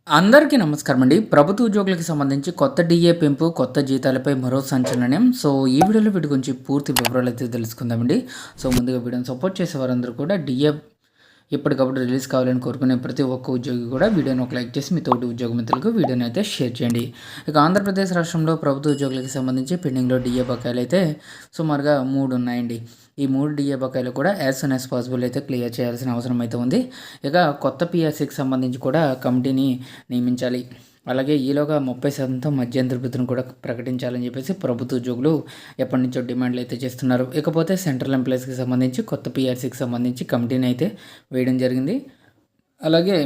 అందరికీ నమస్కారం అండి. ప్రభుత్వ ఉద్యోగులకు సంబంధించి కొత్త డిఏ పెంపు, కొత్త జీతాలపై మరో సంచలనం. సో, ఈ వీడియోలో వీటి గురించి పూర్తి వివరాలు అయితే తెలుసుకుందామండి. సో, ముందుగా వీడియోని సపోర్ట్ చేసే వారందరూ కూడా డిఏ ఎప్పటికప్పుడు రిలీజ్ కావాలని కోరుకునే ప్రతి ఒక్క ఉద్యోగి కూడా వీడియోని ఒక లైక్ చేసి మీ తోటి ఉద్యోగ మిత్రులకు వీడియోని అయితే షేర్ చేయండి. ఇక ఆంధ్రప్రదేశ్ రాష్ట్రంలో ప్రభుత్వ ఉద్యోగులకు సంబంధించి పెండింగ్లో డిఏ బకాయిలు అయితే సుమారుగా 3 ఉన్నాయండి. ఈ 3 డిఏ బకాయిలు కూడా యాజ్ సూన్ యాజ్ పాసిబుల్ అయితే క్లియర్ చేయాల్సిన అవసరం అయితే ఉంది. ఇక కొత్త పిఆర్సీకి సంబంధించి కూడా కమిటీని నియమించాలి. అలాగే ఈలోగా 30% మధ్యంతర భృతిని కూడా ప్రకటించాలని చెప్పేసి ప్రభుత్వ ఉద్యోగులు ఎప్పటి నుంచో డిమాండ్లు అయితే చేస్తున్నారు. ఇకపోతే సెంట్రల్ ఎంప్లాయీస్కి సంబంధించి కొత్త పిఆర్సీకి సంబంధించి కమిటీని అయితే వేయడం జరిగింది. అలాగే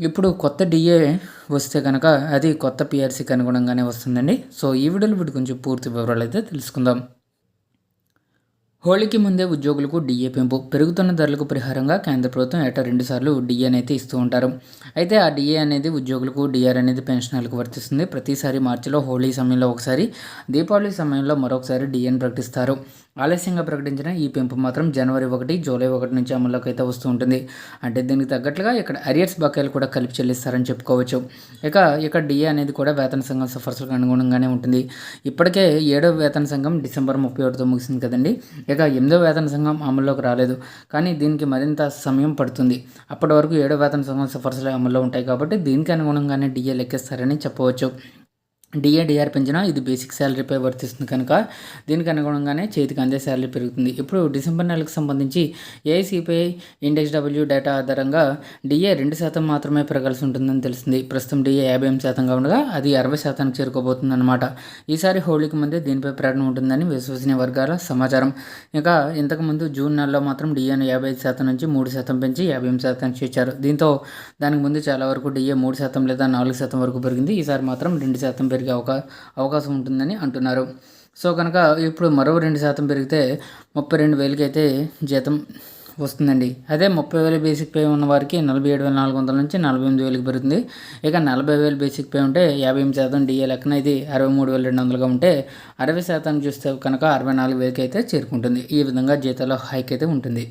ఇప్పుడు కొత్త డిఏ వస్తే కనుక అది కొత్త పిఆర్సీకి అనుగుణంగానే వస్తుందండి. సో ఈ వీడియోలో వీటి గురించి పూర్తి వివరాలు అయితే తెలుసుకుందాం. హోళీకి ముందే ఉద్యోగులకు డిఏ పెంపు. పెరుగుతున్న ధరలకు పరిహారంగా కేంద్ర ప్రభుత్వం ఏటా 2 సార్లు డిఏని అయితే ఇస్తూ ఉంటారు. అయితే ఆ డిఏ అనేది ఉద్యోగులకు, డిఆర్ అనేది పెన్షనర్లకు వర్తిస్తుంది. ప్రతిసారి మార్చిలో హోళీ సమయంలో ఒకసారి, దీపావళి సమయంలో మరొకసారి డిఏని ప్రకటిస్తారు. ఆలస్యంగా ప్రకటించిన ఈ పెంపు మాత్రం జనవరి 1, జూలై 1 నుంచి అమల్లోకి అయితే వస్తూ ఉంటుంది. అంటే దీనికి తగ్గట్లుగా ఇక్కడ అరియర్స్ బకాయిలు కూడా కలిపి చెల్లిస్తారని చెప్పుకోవచ్చు. ఇక డిఏ అనేది కూడా వేతన సంఘం సిఫార్సులకు అనుగుణంగానే ఉంటుంది. ఇప్పటికే 7వ వేతన సంఘం డిసెంబర్ 31తో ముగిసింది కదండి. ఇక 8వ వేతన సంఘం అమల్లోకి రాలేదు, కానీ దీనికి మరింత సమయం పడుతుంది. అప్పటి వరకు 7వ వేతన సంఘం సిఫార్సులు అమల్లో ఉంటాయి కాబట్టి దీనికి అనుగుణంగానే డిఏ లెక్కిస్తారని చెప్పవచ్చు. డిఆర్ పెంచినా ఇది బేసిక్ శాలరీపై వర్తిస్తుంది కనుక దీనికి అనుగుణంగానే చేతికి అందే శాలరీ పెరుగుతుంది. ఇప్పుడు డిసెంబర్ నెలకు సంబంధించి ఏఐసిపిఐ ఇండెక్స్ డబ్ల్యూ డేటా ఆధారంగా డిఏ 2% మాత్రమే పెరగాల్సి ఉంటుందని తెలిసింది. ప్రస్తుతం డిఏ 58%గా ఉండగా అది 60%కి చేరుకోబోతుంది అన్నమాట. ఈసారి హోళీకి ముందే దీనిపై ప్రకటన ఉంటుందని విశ్వసనీయ వర్గాల సమాచారం. ఇంకా ఇంతకుముందు జూన్ నెలలో మాత్రం డిఏను 55% నుంచి 3% పెంచి 58% చేర్చారు. దీంతో దానికి ముందు చాలా వరకు డిఏ 3% లేదా 4% వరకు పెరిగింది. ఈసారి మాత్రం 2% పెరిగే అవకాశం ఉంటుందని అంటున్నారు. సో కనుక ఇప్పుడు మరో 2% పెరిగితే 32,000కి అయితే జీతం వస్తుందండి. అదే 30,000 బేసిక్ పే ఉన్న వారికి 47,400 నుంచి 48,000కి పెరుగుతుంది. ఇక 40,000 బేసిక్ పే ఉంటే 58% డిఏ లెక్కన ఇది 63,200గా ఉంటే 60% చూస్తే కనుక 64,000కి అయితే చేరుకుంటుంది. ఈ విధంగా జీతాల్లో హైక్ అయితే ఉంటుంది.